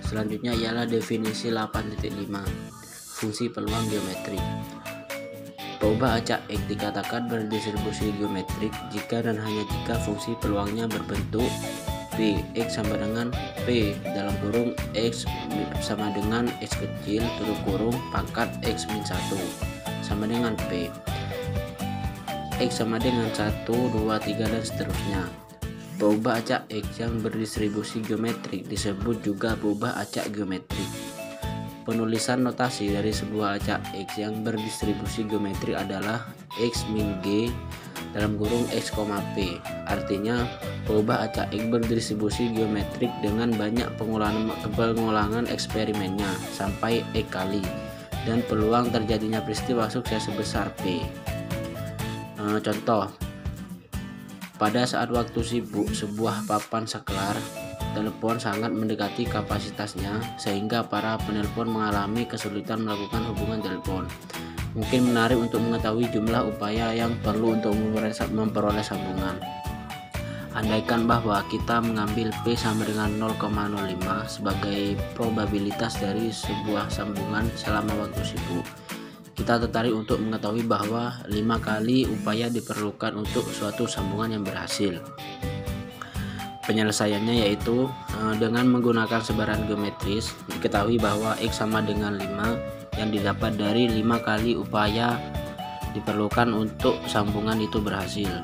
Selanjutnya ialah definisi 8.5 fungsi peluang geometrik. Peubah acak X dikatakan berdistribusi geometrik jika dan hanya jika fungsi peluangnya berbentuk P X sama dengan P dalam kurung X sama dengan X kecil tutup kurung pangkat X min 1 sama dengan P, X sama dengan 1, 2, 3 dan seterusnya. Peubah acak X yang berdistribusi geometrik disebut juga peubah acak geometrik. Penulisan notasi dari sebuah acak X yang berdistribusi geometrik adalah X min G dalam kurung X, P. Artinya peubah acak X berdistribusi geometrik dengan banyak pengulangan eksperimennya sampai X kali dan peluang terjadinya peristiwa sukses sebesar P. Contoh, pada saat waktu sibuk sebuah papan saklar telepon sangat mendekati kapasitasnya sehingga para penelpon mengalami kesulitan melakukan hubungan telepon. Mungkin menarik untuk mengetahui jumlah upaya yang perlu untuk memperoleh sambungan. Andaikan bahwa kita mengambil P sama dengan 0,05 sebagai probabilitas dari sebuah sambungan selama waktu sibuk. Kita tertarik untuk mengetahui bahwa 5 kali upaya diperlukan untuk suatu sambungan yang berhasil. Penyelesaiannya yaitu dengan menggunakan sebaran geometris, diketahui bahwa X sama dengan 5 yang didapat dari 5 kali upaya diperlukan untuk sambungan itu berhasil.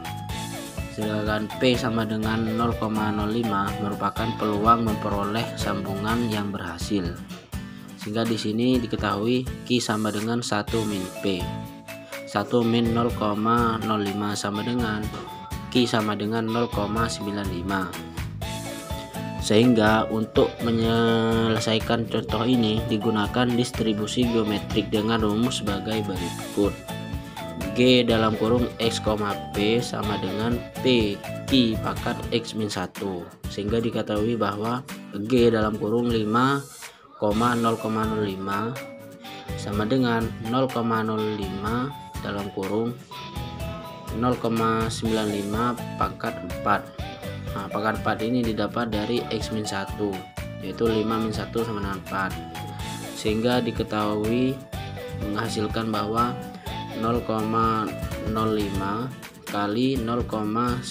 Sedangkan P sama dengan 0,05 merupakan peluang memperoleh sambungan yang berhasil. Sehingga di sini diketahui Q sama dengan 1 min P. 1 min 0,05 sama dengan Q sama dengan 0,95. Sehingga untuk menyelesaikan contoh ini digunakan distribusi geometrik dengan rumus sebagai berikut. G dalam kurung X, P sama dengan P Q pangkat X min 1. Sehingga diketahui bahwa G dalam kurung 5,005 sama dengan 0,05 dalam kurung 0,95 pangkat 4. Nah, pangkat 4 ini didapat dari X min 1, yaitu 5 min 1 sama dengan 4. Sehingga diketahui menghasilkan bahwa 0,05 kali 0,95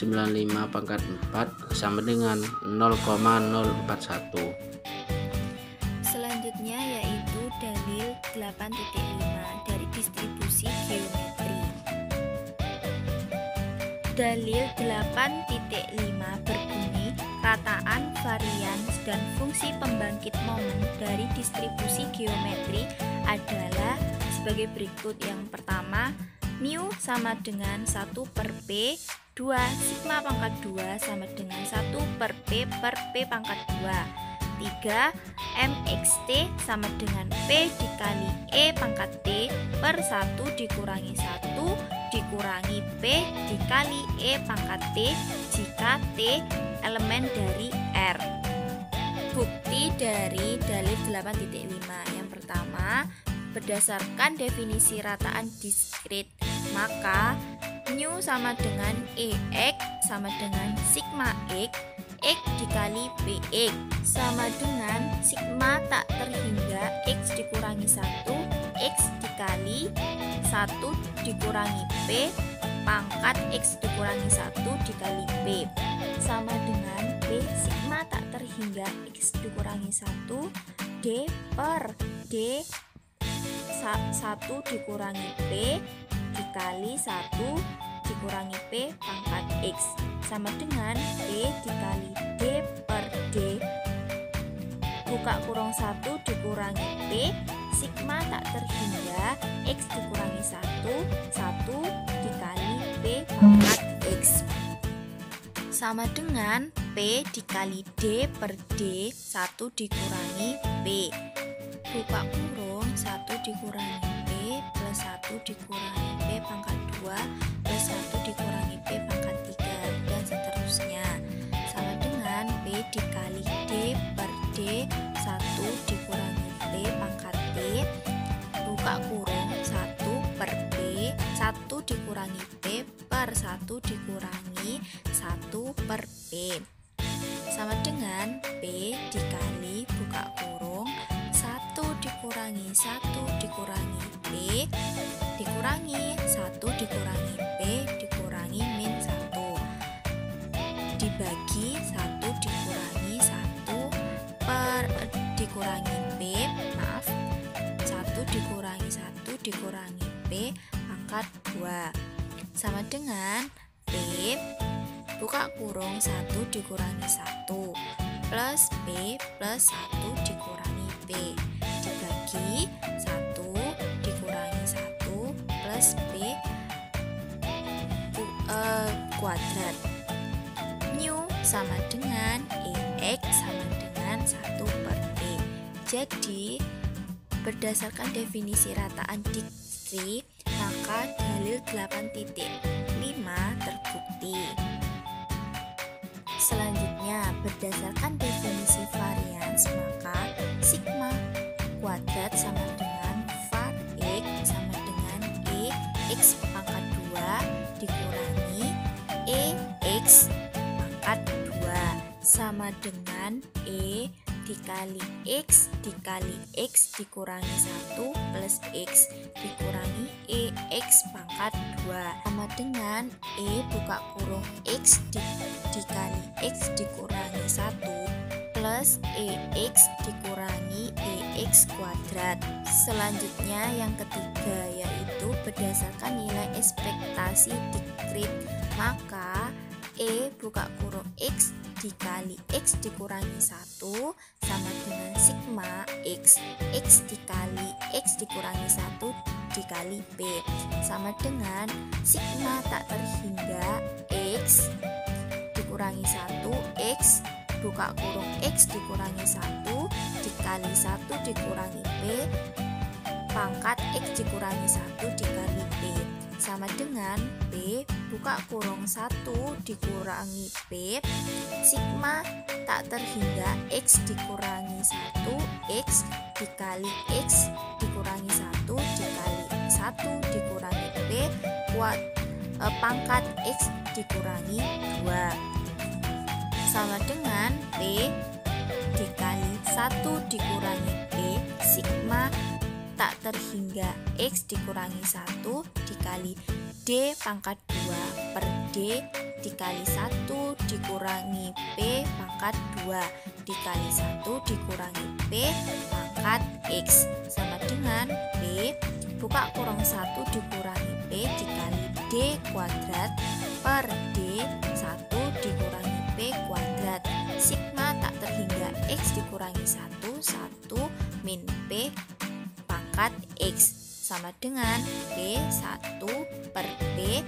pangkat 4 sama dengan 0,041. Selanjutnya yaitu dalil 8.5 dari distribusi geometri. Dalil 8.5 berbunyi rataan, varians, dan fungsi pembangkit momen dari distribusi geometri adalah sebagai berikut. Yang pertama, mu sama dengan 1 per P, 2 sigma pangkat 2 sama dengan 1 per P pangkat 2, 3 mxt sama dengan P dikali E pangkat T per 1 dikurangi 1 dikurangi P dikali E pangkat T jika T elemen dari R. Bukti dari dalil 8.5. Yang pertama, berdasarkan definisi rataan diskrit, maka mu sama dengan EX sama dengan sigma X, X dikali PX sama dengan sigma tak terhingga X dikurangi 1, X dikali 1 dikurangi P pangkat X dikurangi 1 dikali P sama dengan P sigma tak terhingga X dikurangi 1 D per D 1 dikurangi P dikali 1 dikurangi P pangkat X sama dengan P dikali D per D buka kurung 1 dikurangi P sigma tak terhingga X dikurangi 1 dikali P pangkat X sama dengan P dikali D per D 1 dikurangi P buka kurung 1 dikurangi P plus 1 dikurangi P pangkat 2 plus 1 dikurangi P pangkat 3 dan seterusnya sama dengan P dikali D per D 1 dikurangi P pangkat T buka kurung 1 per P 1 dikurangi P per 1 dikurangi 1 per P sama dengan P dikali buka kurung dikurangi 1 dikurangi P dikurangi min 1 dibagi 1 dikurangi 1 per dikurangi P, maaf, 1 dikurangi 1 dikurangi P pangkat 2 sama dengan P buka kurung 1 dikurangi 1 plus P plus 1 dikurangi P dibagi 1 dikurangi 1 plus P kuadrat. Mu sama dengan EX sama dengan 1 per P. Jadi berdasarkan definisi rataan distri, maka dalil 8.5 terbukti. Selanjutnya, berdasarkan definisi varians, maka sigma kuadrat sama dengan var X sama dengan EX pangkat 2 dikurangi EX pangkat 2 sama dengan E dikali X dikurangi 1 plus X dikurangi EX pangkat 2 sama dengan E buka kurung X dikali X dikurangi 1 plus EX dikurangi EX kuadrat. Selanjutnya yang ketiga yaitu berdasarkan nilai ekspektasi diskrit, maka E buka kurung X dikali X dikurangi 1 sama dengan sigma X dikali X dikurangi 1 dikali P sama dengan sigma tak terhingga X dikurangi 1 X buka kurung X dikurangi 1 dikali 1 dikurangi P pangkat X dikurangi 1 dikali P sama dengan P buka kurung 1 dikurangi P sigma tak terhingga X dikurangi 1 X dikali X dikurangi 1 dikali 1 dikurangi P pangkat X dikurangi 2 sama dengan P dikali 1 dikurangi P sigma tak terhingga X dikurangi 1 dikali D pangkat 2 per D dikali 1 dikurangi P pangkat 2 dikali 1 dikurangi P pangkat X sama dengan P buka kurung 1 dikurangi P dikali D kuadrat per D 1 dikurangi P kuadrat sigma tak terhingga X dikurangi 1 min P pangkat X sama dengan P 1 per P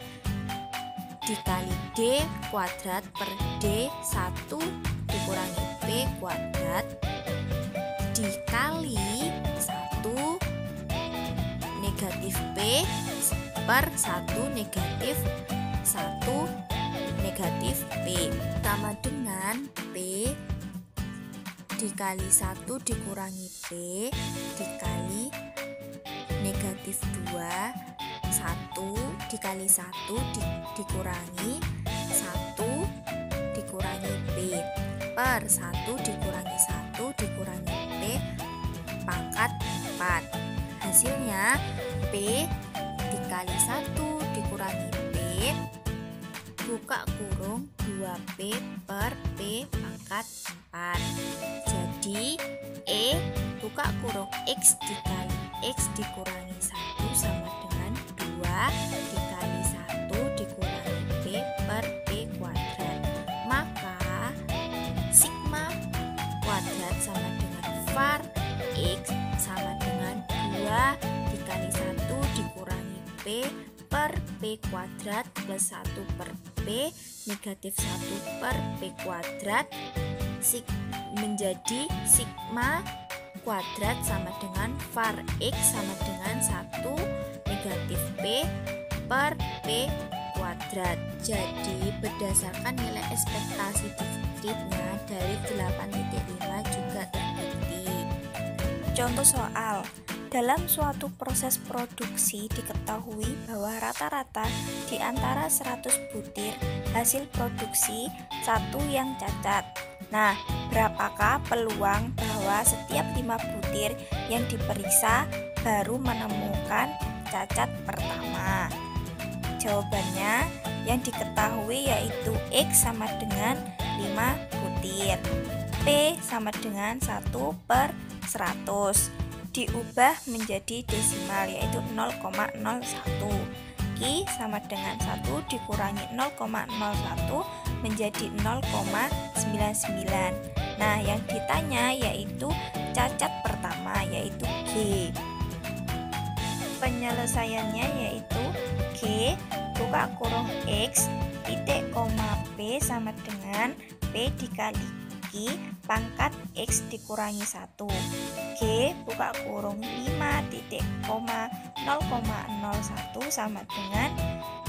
dikali D kuadrat per D 1 dikurangi P kuadrat dikali 1 negatif P per 1 negatif P sama dengan P dikali 1 dikurangi P dikali negatif 2 1 dikali 1 dikurangi 1 dikurangi P per 1 dikurangi 1 dikurangi P pangkat 4 hasilnya P dikali 1 dikurangi P buka kurung 2P per P pangkat 4 jadi E buka kurung X dikali X dikurangi 1 sama dengan 2 dikali 1 dikurangi P per P kuadrat maka sigma kuadrat sama dengan var X sama dengan 2 dikali 1 dikurangi P per P kuadrat plus 1 per P negatif 1 per P kuadrat menjadi sigma kuadrat sama dengan var X sama dengan 1 negatif P per P kuadrat. Jadi berdasarkan nilai ekspektasi diskritnya dari 8.5 juga terbukti. Contoh soal. Dalam suatu proses produksi diketahui bahwa rata-rata di antara 100 butir hasil produksi satu yang cacat. Nah, berapakah peluang bahwa setiap 5 butir yang diperiksa baru menemukan cacat pertama? Jawabannya yang diketahui yaitu X sama dengan 5 butir, P sama dengan 1/100, diubah menjadi desimal yaitu 0,01. Q sama dengan 1 dikurangi 0,01 menjadi 0,99. Nah, yang ditanya yaitu cacat pertama yaitu G. Penyelesaiannya yaitu G buka kurung X titik koma P sama dengan P dikali Q pangkat X dikurangi 1. G buka kurung 5 titik koma 0,01 sama dengan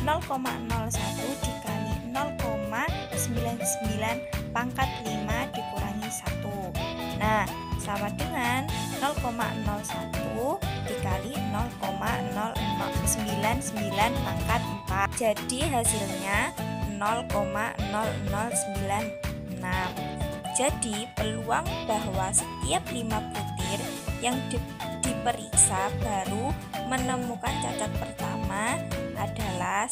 0,01 dikali 0,99 pangkat 5 dikurangi 1. Nah, sama dengan 0,01 dikali 0,0099 pangkat 4. Jadi hasilnya 0,0096. Jadi peluang bahwa setiap 5 butir yang diperiksa baru menemukan cacat pertama adalah